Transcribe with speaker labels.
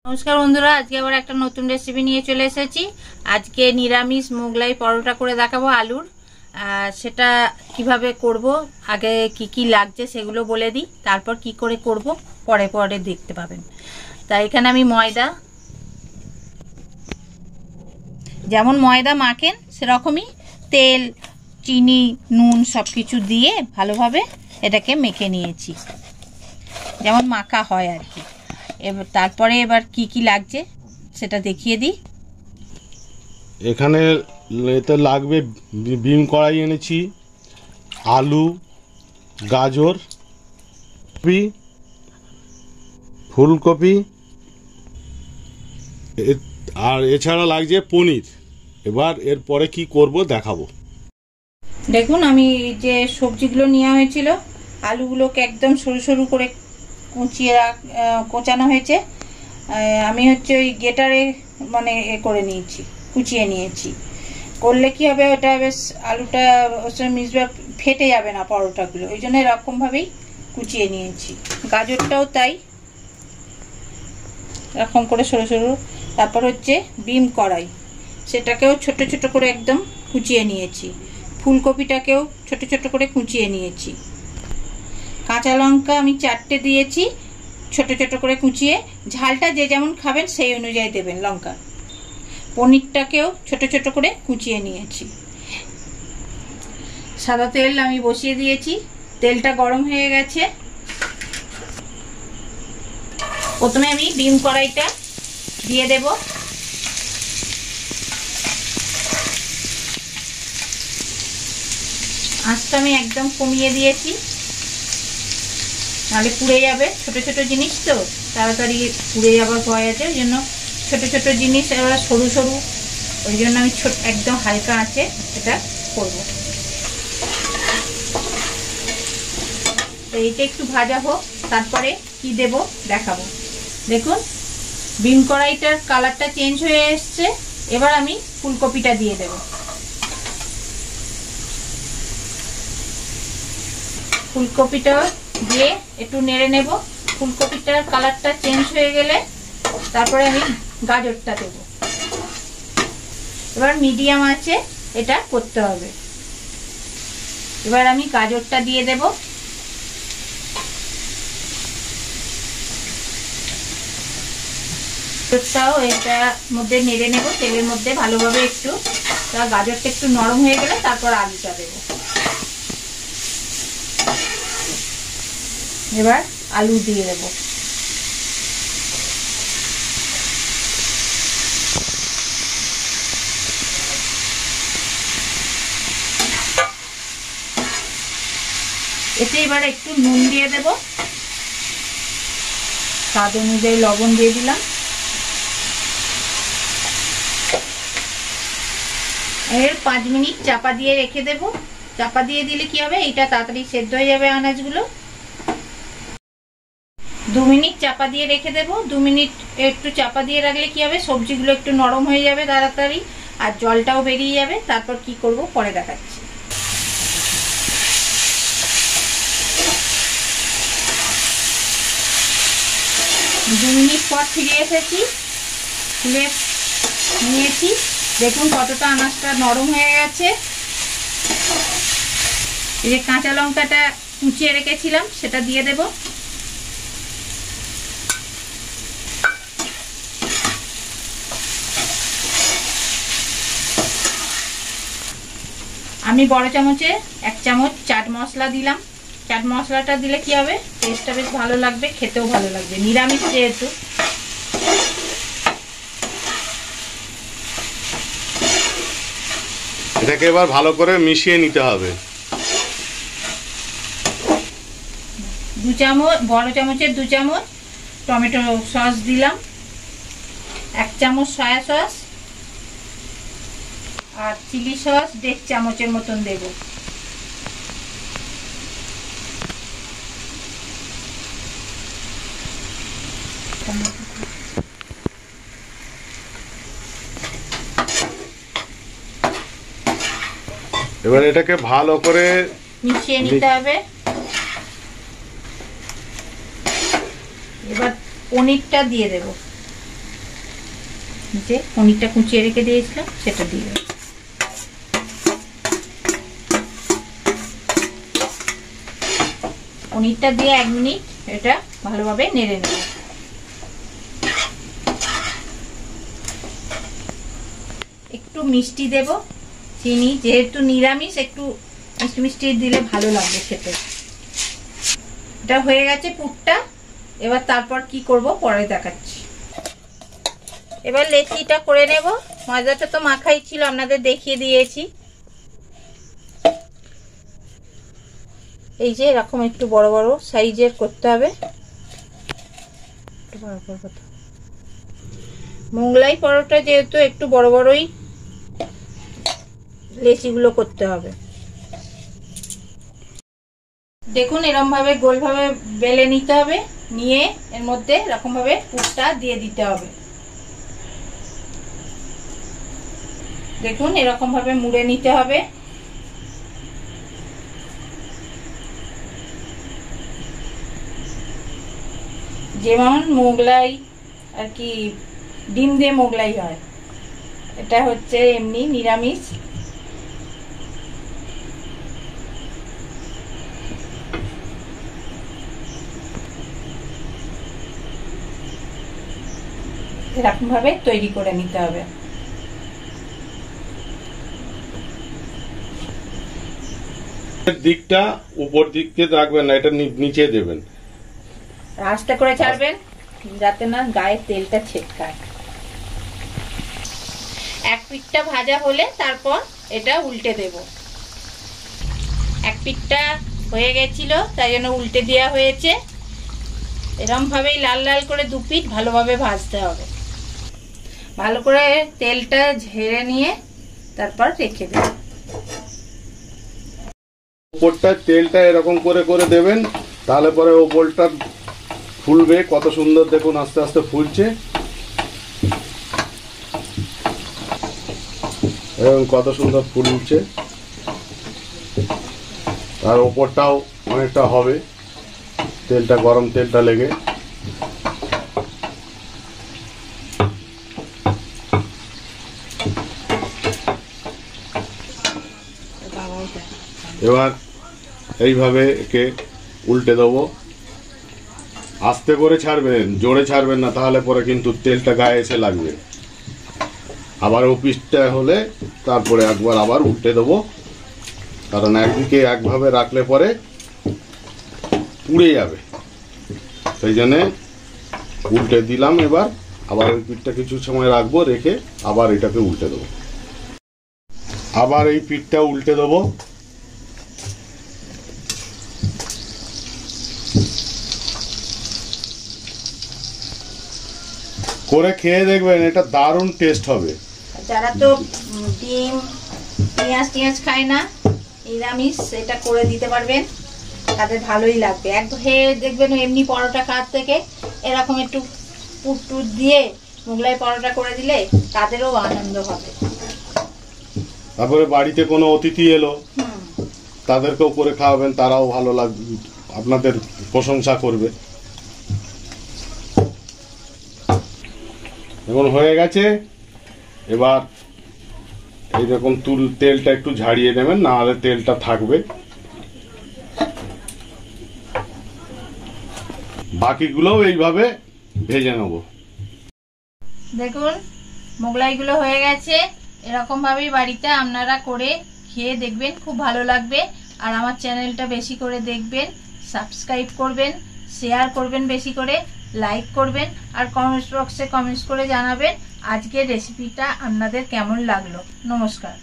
Speaker 1: নমস্কার বন্ধুরা, আজকে আবার একটা নতুন রেসিপি নিয়ে চলে এসেছি। আজকে নিরামিষ মোগলাই পরোটা করে দেখাবো আলুর। সেটা কিভাবে করব, আগে কি কি লাগছে সেগুলো বলে দিই, তারপর কি করে করব পরে পরে দেখতে পাবেন। তাই এখানে আমি ময়দা, যেমন ময়দা মাখেন সেরকমই তেল, চিনি, নুন সব কিছু দিয়ে ভালোভাবে এটাকে মেখে নিয়েছি, যেমন মাখা হয় আর কি। তারপরে এবার কি কি লাগছে সেটা দেখিয়ে দিই।
Speaker 2: এখানে এতে লাগবে বিম কড়াই এনেছি, আলু, গাজর, ফুলকপি, আর এছাড়া লাগছে পনির। এবার এরপরে কি করব দেখাবো।
Speaker 1: দেখুন, আমি যে সবজিগুলো নেওয়া হয়েছিল, আলুগুলোকে একদম সরু সরু করে কোচানো হয়েছে। আমি ওই গেটারে মানে করে নিয়েছি, কুচিয়ে নিয়েছি। করলে কি হবে, ওটা বেশ আলুটা মিশবে, ফেটে যাবে না পরোটাগুলো, ওই জন্য এরকমভাবেই কুচিয়ে নিয়েছি। গাজরটাও তাই, এরকম করে সরু সরু। তারপর বিম কড়াই, সেটাকেও ছোট ছোট করে একদম কুচিয়ে নিয়েছি। ফুলকপিটাকেও ছোট ছোট করে কুচিয়ে নিয়েছি। কাঁচা লঙ্কা আমি 4টে দিয়েছি, ছোট ছোট করে কুচিয়ে। ঝালটা যে যেমন খাবেন সেই অনুযায়ী দেবেন লঙ্কা। পনিরটাকেও ছোট ছোট করে কুচিয়ে নিয়েছি। সাদা তেল আমি বসিয়ে দিয়েছি, তেলটা গরম হয়ে গেছে। প্রথমে আমি ডিম কড়াইটা দিয়ে দেব। আঁচটা আমি একদম কমিয়ে দিয়েছি, নাহলে পুড়ে যাবে। ছোট ছোট জিনিস তো তাড়াতাড়ি পুড়ে যাবার ভয় আছে, ওই জন্য ছোট ছোট জিনিস এবার সরু সরু, ওই জন্য আমি একদম হালকা আঁচে এটা করব। তো এইটা একটু ভাজা হোক, তারপরে কি দেব দেখাবো। দেখুন, বিম কড়াইটার কালারটা চেঞ্জ হয়ে এসছে। এবার আমি ফুলকপিটা দিয়ে দেব। ফুলকপিটা দিয়ে একটু নেড়ে নেব। ফুলকপিটার কালারটা চেঞ্জ হয়ে গেলে তারপরে আমি গাজরটা দেব। এবার মিডিয়াম আছে এটা করতে হবে। এবার আমি গাজরটা দিয়ে দেব। গাজরটাও এটার মধ্যে নেড়ে নেব তেলের মধ্যে ভালোভাবে একটু। গাজরটা একটু নরম হয়ে গেলে তারপর আলুটা দেব। এবার আলু দিয়ে দেব। এতে এবার একটু নুন দিয়ে দেব, স্বাদ অনুযায়ী লবণ দিয়ে দিলাম। এর 5 মিনিট চাপা দিয়ে রেখে দেব। চাপা দিয়ে দিলে কি হবে, এটা তাড়াতাড়ি সেদ্ধ হয়ে যাবে আনাজগুলো। 2 মিনিট চাপা দিয়ে রেখে দেব। 2 মিনিট একটু চাপা দিয়ে রাখলে কি হবে, সবজিগুলো একটু নরম হয়ে যাবে তাড়াতাড়ি, আর জলটাও বেরিয়ে যাবে। তারপর কি করব পরে দেখাচ্ছি। 2 মিনিট পর ফিরে এসেছি, খুলে নিয়েছি। দেখুন কতটা আনাজটা নরম হয়ে গেছে। এই যে কাঁচা লঙ্কাটা কুচিয়ে রেখেছিলাম সেটা দিয়ে দেব। আমি বড় চামচে 1 চামচ চাট মশলা দিলাম। চাট মশলাটা দিলে কি হবে, টেস্টটা বেশ ভালো লাগবে, খেতেও ভালো লাগবে, নিরামিষ যেহেতু।
Speaker 2: এটাকে এবার ভালো করে মিশিয়ে নিতে হবে।
Speaker 1: 2 চামচ, বড় চামচের 2 চামচ টমেটো সস দিলাম। 1 চামচ সয়া সস আর চিলি সস 1.5 চামচের মতন দেব।
Speaker 2: এবার এটাকে ভালো করে
Speaker 1: মিশিয়ে নিতে হবে। এবার পনিরটা দিয়ে দেব। যে পনিরটা কুচিয়ে রেখে দিয়েছিলাম সেটা দিয়ে দেবো। পনিরটা দিয়ে 1 মিনিট এটা ভালোভাবে নেড়ে নেব। একটু মিষ্টি দেব, চিনি, যেহেতু নিরামিষ একটু মিষ্টি মিষ্টি দিলে ভালো লাগবে খেতে। এটা হয়ে গেছে পুরটা। এবার তারপর কি করব পরে দেখাচ্ছি। এবার লেচিটা করে নেব। ময়দাটা তো মাখাই ছিল, আপনাদের দেখিয়ে দিয়েছি। এই যে এরকম একটু বড় বড় সাইজের করতে হবে। মোগলাই পরোটা যেহেতু একটু বড় বড়ই লেচিগুলো করতে হবে। দেখুন এরকম ভাবে গোল ভাবে বেলে নিতে হবে, নিয়ে এর মধ্যে এরকম ভাবে পুরটা দিয়ে দিতে হবে। দেখুন এরকম ভাবে মুড়ে নিতে হবে। যেমন মোগলাই আর কি ডিম দিয়ে মোগলাই হয়, এটা হচ্ছে এমনি নিরামিষ। এরকম ভাবে তৈরি করে নিতে হবে।
Speaker 2: দিকটা উপর দিকে রাখবেন না, এটা নিচে দেবেন।
Speaker 1: আস্তে করে ছাড়বেন যাতে না গায়ে তেলটা ছিটকায়। এক পিঠটা ভাজা হলে তারপর এটা উল্টে দেব। এক পিঠটা হয়ে গেছিল তাই জন্য উল্টে দেওয়া হয়েছে। এরকম ভাবেই লাল লাল করে 2 পিঠ ভালোভাবে ভাজতে হবে। ভালো করে তেলটা ঝেড়ে নিয়ে তারপর রেখে দেব।
Speaker 2: উপরটা তেলটা এরকম করে করে দেবেন, তাহলে পরে ওপরটা ফুলবে। কত সুন্দর দেখুন আস্তে আস্তে ফুলছে এবং কত সুন্দর ফুলছে। আর ওপরটাও অনেকটা হবে, তেলটা গরম তেলটা লেগে। এবার এইভাবে একে উল্টে দেবো। আস্তে করে ছাড়বেন, জোরে ছাড়বেন না, তাহলে পরে কিন্তু তেলটা গায়ে এসে লাগবে। আবার ও পিঠটা হলে তারপরে একবার আবার উল্টে দেবো, কারণ একদিকে একভাবে রাখলে পরে পুড়ে যাবে। সেই জন্যে উল্টে দিলাম। এবার আবার ওই পিঠটা কিছু সময় রাখবো, রেখে আবার এটাকে উল্টে দেবো। আবার এই পিঠটা উল্টে দেবো। করে খেয়ে দেখবেন, এটা দারুণ টেস্ট হবে।
Speaker 1: যারা তো ডিম পেঁয়াজ খায় না, নিরামিষ, এটা করে দিতে পারবেন, তাদের ভালোই লাগবে। খেয়ে দেখবেন এমনি পরোটা খাওয়ার থেকে এরকম একটু পুর টুর দিয়ে মোগলাই পরোটা করে দিলে তাদেরও আনন্দ হবে।
Speaker 2: তারপরে বাড়িতে কোনো অতিথি এলো, তাদেরকেও করে খাওয়াবেন, তারাও ভালো লাগবে, আপনাদের প্রশংসা করবে। এখন হয়ে গেছে। এবার এইরকম তেলটা একটু ঝাড়িয়ে নেবেন, না হলে তেলটা থাকবে। বাকিগুলোও এইভাবে ভেজে নেব।
Speaker 1: দেখুন মোগলাইগুলো হয়ে গেছে। এরকম ভাবেই বাড়িতে আপনারা করে খেয়ে দেখবেন, খুব ভালো লাগবে। আর আমার চ্যানেলটা বেশি করে দেখবেন, সাবস্ক্রাইব করবেন, শেয়ার করবেন, বেশি করে লাইক করবেন, আর কমেন্টস বক্সে কমেন্টস করে জানাবেন আজকের রেসিপিটা আপনাদের কেমন লাগলো। নমস্কার।